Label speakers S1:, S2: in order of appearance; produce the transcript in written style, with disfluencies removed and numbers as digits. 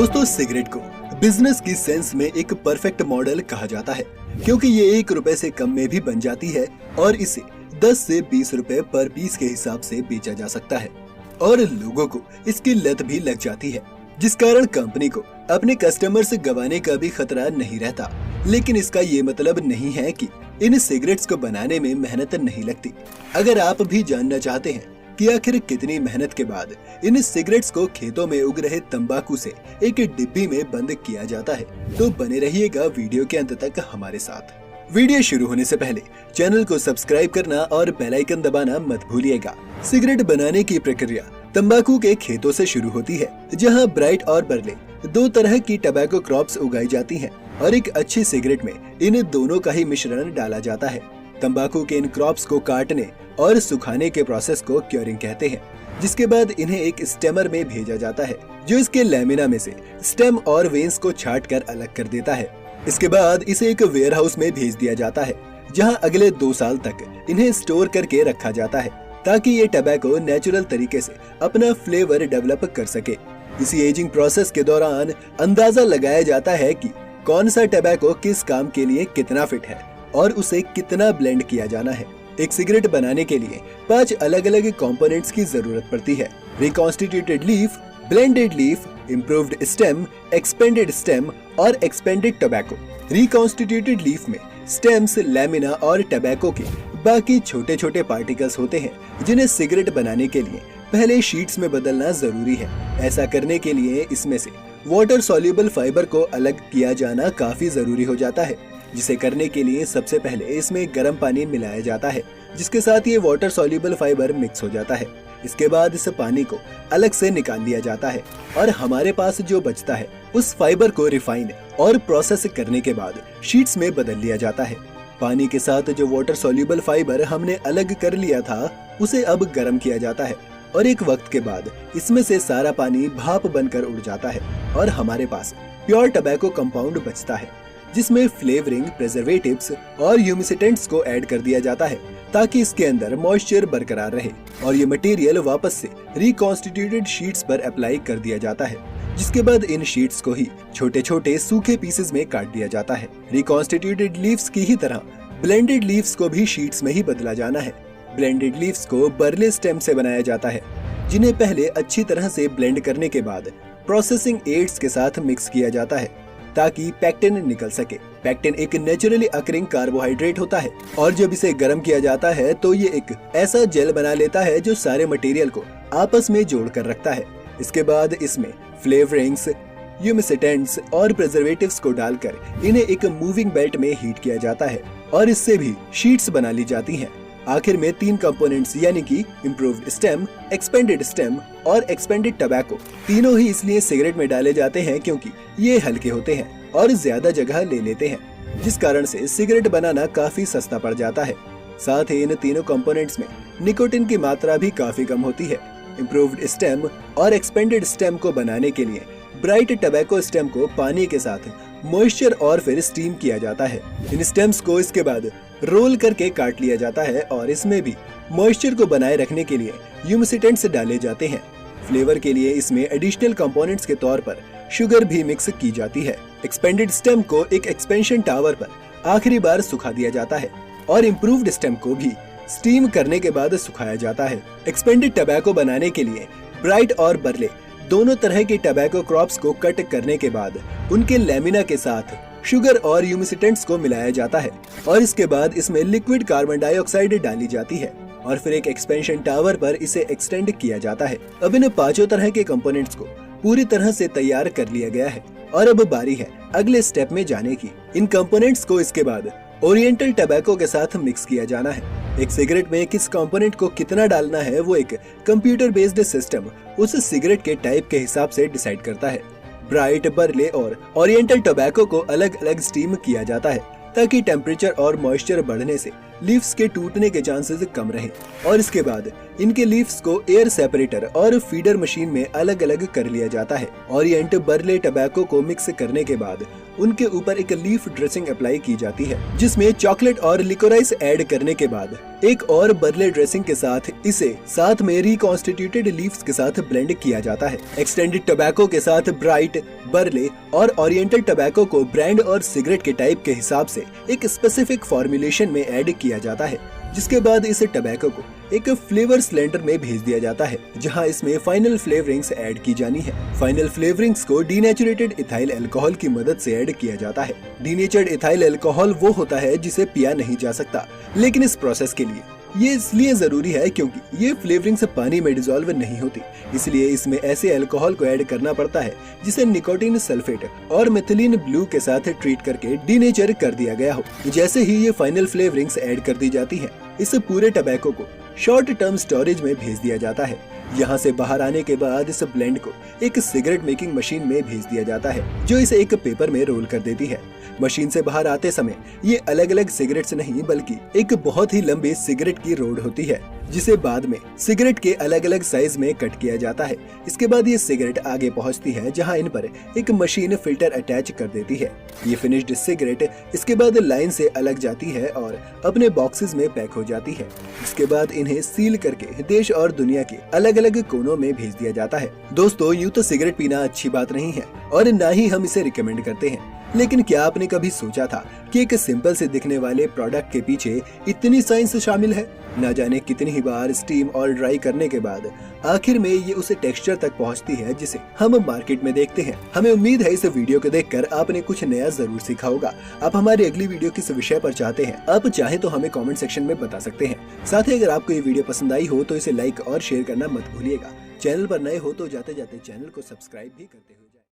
S1: दोस्तों, सिगरेट को बिजनेस की सेंस में एक परफेक्ट मॉडल कहा जाता है, क्योंकि ये 1 रुपए से कम में भी बन जाती है और इसे 10 से 20 रुपए पर पीस के हिसाब से बेचा जा सकता है और लोगों को इसकी लत भी लग जाती है, जिस कारण कंपनी को अपने कस्टमर से गंवाने का भी खतरा नहीं रहता। लेकिन इसका ये मतलब नहीं है कि इन सिगरेट्स को बनाने में मेहनत नहीं लगती। अगर आप भी जानना चाहते हैं कि आखिर कितनी मेहनत के बाद इन सिगरेट्स को खेतों में उग रहे तंबाकू से एक डिब्बी में बंद किया जाता है, तो बने रहिएगा वीडियो के अंत तक हमारे साथ। वीडियो शुरू होने से पहले चैनल को सब्सक्राइब करना और बेल आइकन दबाना मत भूलिएगा। सिगरेट बनाने की प्रक्रिया तंबाकू के खेतों से शुरू होती है, जहां ब्राइट और बर्ले 2 तरह की टबैको क्रॉप्स उगाई जाती हैं और एक अच्छी सिगरेट में इन दोनों का ही मिश्रण डाला जाता है। तंबाकू के इन क्रॉप्स को काटने और सुखाने के प्रोसेस को क्योरिंग कहते हैं, जिसके बाद इन्हें एक स्टेमर में भेजा जाता है, जो इसके लैमिना में से स्टेम और वेन्स को छाट कर अलग कर देता है। इसके बाद इसे एक वेयर हाउस में भेज दिया जाता है, जहां अगले 2 साल तक इन्हें स्टोर करके रखा जाता है, ताकि ये टबैको नेचुरल तरीके से अपना फ्लेवर डेवलप कर सके। इसी एजिंग प्रोसेस के दौरान अंदाजा लगाया जाता है कि कौन सा टबैको किस काम के लिए कितना फिट है और उसे कितना ब्लेंड किया जाना है। एक सिगरेट बनाने के लिए 5 अलग अलग कंपोनेंट्स की जरूरत पड़ती है: reconstituted leaf, blended leaf, improved stem, expanded stem और एक्सपेंडेड टबैको। रिकॉन्स्टिट्यूटेड लीफ में स्टेम्स, लैमिना और टबैको के बाकी छोटे छोटे पार्टिकल्स होते हैं, जिन्हें सिगरेट बनाने के लिए पहले शीट्स में बदलना जरूरी है। ऐसा करने के लिए इसमें से वाटर सॉल्युबल फाइबर को अलग किया जाना काफी जरूरी हो जाता है, जिसे करने के लिए सबसे पहले इसमें गर्म पानी मिलाया जाता है, जिसके साथ ये वाटर सॉल्युबल फाइबर मिक्स हो जाता है। इसके बाद इस पानी को अलग से निकाल लिया जाता है और हमारे पास जो बचता है उस फाइबर को रिफाइन और प्रोसेस करने के बाद शीट्स में बदल लिया जाता है। पानी के साथ जो वाटर सॉल्युबल फाइबर हमने अलग कर लिया था, उसे अब गर्म किया जाता है और एक वक्त के बाद इसमें से सारा पानी भाप बनकर उड़ जाता है और हमारे पास प्योर टबैको कंपाउंड बचता है, जिसमें फ्लेवरिंग, प्रिजर्वेटिव्स और ह्यूमिसिटेंट्स को ऐड कर दिया जाता है, ताकि इसके अंदर मॉइस्चर बरकरार रहे और ये मटेरियल वापस से रिकॉन्स्टिट्यूटेड शीट्स पर अप्लाई कर दिया जाता है, जिसके बाद इन शीट्स को ही छोटे छोटे सूखे पीसेस में काट दिया जाता है। रिकॉन्स्टिट्यूटेड लीव्स की ही तरह ब्लेंडेड लीव्स को भी शीट्स में ही बदला जाना है। ब्लेंडेड लीव्स को बर्ले स्टेम से बनाया जाता है, जिन्हें पहले अच्छी तरह से ब्लेंड करने के बाद प्रोसेसिंग एड्स के साथ मिक्स किया जाता है, ताकि पैक्टिन निकल सके। पैक्टिन एक नेचुरली अकरिंग कार्बोहाइड्रेट होता है और जब इसे गर्म किया जाता है तो ये एक ऐसा जेल बना लेता है जो सारे मटेरियल को आपस में जोड़ कर रखता है। इसके बाद इसमें फ्लेवरिंग्स, ह्यूमिसिटेंट्स और प्रिजर्वेटिव्स को डालकर इन्हें एक मूविंग बेल्ट में हीट किया जाता है और इससे भी शीट्स बना ली जाती हैं। आखिर में 3 कंपोनेंट्स यानी कि इम्प्रूव्ड स्टेम, एक्सपेंडेड स्टेम और एक्सपेंडेड टबैको, तीनों ही इसलिए सिगरेट में डाले जाते हैं क्योंकि ये हल्के होते हैं और ज्यादा जगह ले लेते हैं, जिस कारण से सिगरेट बनाना काफी सस्ता पड़ जाता है। साथ ही इन तीनों कंपोनेंट्स में निकोटिन की मात्रा भी काफी कम होती है। इम्प्रूव्ड स्टेम और एक्सपेंडेड स्टेम को बनाने के लिए ब्राइट टबैको स्टेम को पानी के साथ मॉइस्चर और फिर स्टीम किया जाता है। इन स्टेम्स को इसके बाद रोल करके काट लिया जाता है और इसमें भी मॉइस्चर को बनाए रखने के लिए ह्यूमिसिटेंट्स डाले जाते हैं। फ्लेवर के लिए इसमें एडिशनल कंपोनेंट्स के तौर पर शुगर भी मिक्स की जाती है। एक्सपेंडेड स्टेम को एक एक्सपेंशन टावर पर आखिरी बार सुखा दिया जाता है और इम्प्रूव्ड स्टेम को भी स्टीम करने के बाद सुखाया जाता है। एक्सपेंडेड टबैको बनाने के लिए ब्राइट और बर्ले दोनों तरह के टबैको क्रॉप्स को कट करने के बाद उनके लैमिना के साथ शुगर और ह्यूमिसिटेंट्स को मिलाया जाता है और इसके बाद इसमें लिक्विड कार्बन डाइऑक्साइड डाली जाती है और फिर एक एक्सपेंशन टावर पर इसे एक्सटेंड किया जाता है। अब इन 5 तरह के कंपोनेंट्स को पूरी तरह से तैयार कर लिया गया है और अब बारी है अगले स्टेप में जाने की। इन कंपोनेंट्स को इसके बाद ओरिएंटल टबैको के साथ मिक्स किया जाना है। एक सिगरेट में किस कंपोनेंट को कितना डालना है वो एक कंप्यूटर बेस्ड सिस्टम उस सिगरेट के टाइप के हिसाब से डिसाइड करता है। ब्राइट, बर्ले और ओरिएंटल टबैको को अलग अलग स्टीम किया जाता है, ताकि टेम्परेचर और मॉइस्चर बढ़ने से लीव्स के टूटने के चांसेस कम रहे और इसके बाद इनके लीव्स को एयर सेपरेटर और फीडर मशीन में अलग अलग कर लिया जाता है। ओरिएंट बर्ले टबैको को मिक्स करने के बाद उनके ऊपर एक लीफ ड्रेसिंग अप्लाई की जाती है, जिसमें चॉकलेट और लिकोराइस ऐड करने के बाद एक और बर्ले ड्रेसिंग के साथ इसे साथ में रिकॉन्स्टिट्यूटेड लीव्स के साथ ब्लेंड किया जाता है। एक्सटेंडेड टबैको के साथ ब्राइट, बर्ले और ओरिएंटल टबैको को ब्रांड और सिगरेट के टाइप के हिसाब से एक स्पेसिफिक फॉर्मुलेशन में ऐड किया जाता है, जिसके बाद इस टबैको को एक फ्लेवर सिलेंडर में भेज दिया जाता है, जहां इसमें फाइनल फ्लेवरिंग्स ऐड की जानी है। फाइनल फ्लेवरिंग्स को डीनेचुरेटेड इथाइल अल्कोहल की मदद से ऐड किया जाता है। डीनेचर्ड इथाइल अल्कोहल वो होता है जिसे पिया नहीं जा सकता, लेकिन इस प्रोसेस के लिए ये इसलिए जरूरी है क्योंकि ये फ्लेवरिंग्स पानी में डिसॉल्व नहीं होती, इसलिए इसमें ऐसे अल्कोहल को ऐड करना पड़ता है जिसे निकोटीन सल्फेट और मिथिलीन ब्लू के साथ ट्रीट करके डीनेचर कर दिया गया हो। जैसे ही ये फाइनल फ्लेवरिंग्स ऐड कर दी जाती है, इस पूरे टबैको को शॉर्ट टर्म स्टोरेज में भेज दिया जाता है। यहाँ से बाहर आने के बाद इस ब्लेंड को एक सिगरेट मेकिंग मशीन में भेज दिया जाता है, जो इसे एक पेपर में रोल कर देती है। मशीन से बाहर आते समय ये अलग अलग सिगरेट्स नहीं बल्कि एक बहुत ही लंबी सिगरेट की रोड होती है, जिसे बाद में सिगरेट के अलग अलग साइज में कट किया जाता है। इसके बाद ये सिगरेट आगे पहुंचती है, जहां इन पर एक मशीन फिल्टर अटैच कर देती है। ये फिनिश्ड सिगरेट इसके बाद लाइन से अलग जाती है और अपने बॉक्सेस में पैक हो जाती है। इसके बाद इन्हें सील करके देश और दुनिया के अलग अलग कोनों में भेज दिया जाता है। दोस्तों, यूं तो सिगरेट पीना अच्छी बात नहीं है और न ही हम इसे रिकमेंड करते हैं, लेकिन क्या आपने कभी सोचा था कि एक सिंपल से दिखने वाले प्रोडक्ट के पीछे इतनी साइंस शामिल है? न जाने कितनी ही बार स्टीम और ड्राई करने के बाद आखिर में ये उस टेक्सचर तक पहुंचती है जिसे हम मार्केट में देखते हैं। हमें उम्मीद है इस वीडियो को देखकर आपने कुछ नया जरूर सीखा होगा। आप हमारी अगली वीडियो किस विषय पर चाहते हैं, आप चाहे तो हमें कमेंट सेक्शन में बता सकते हैं। साथ ही अगर आपको ये वीडियो पसंद आई हो तो इसे लाइक और शेयर करना मत भूलिएगा। चैनल पर नए हो तो जाते जाते चैनल को सब्सक्राइब भी करते हुए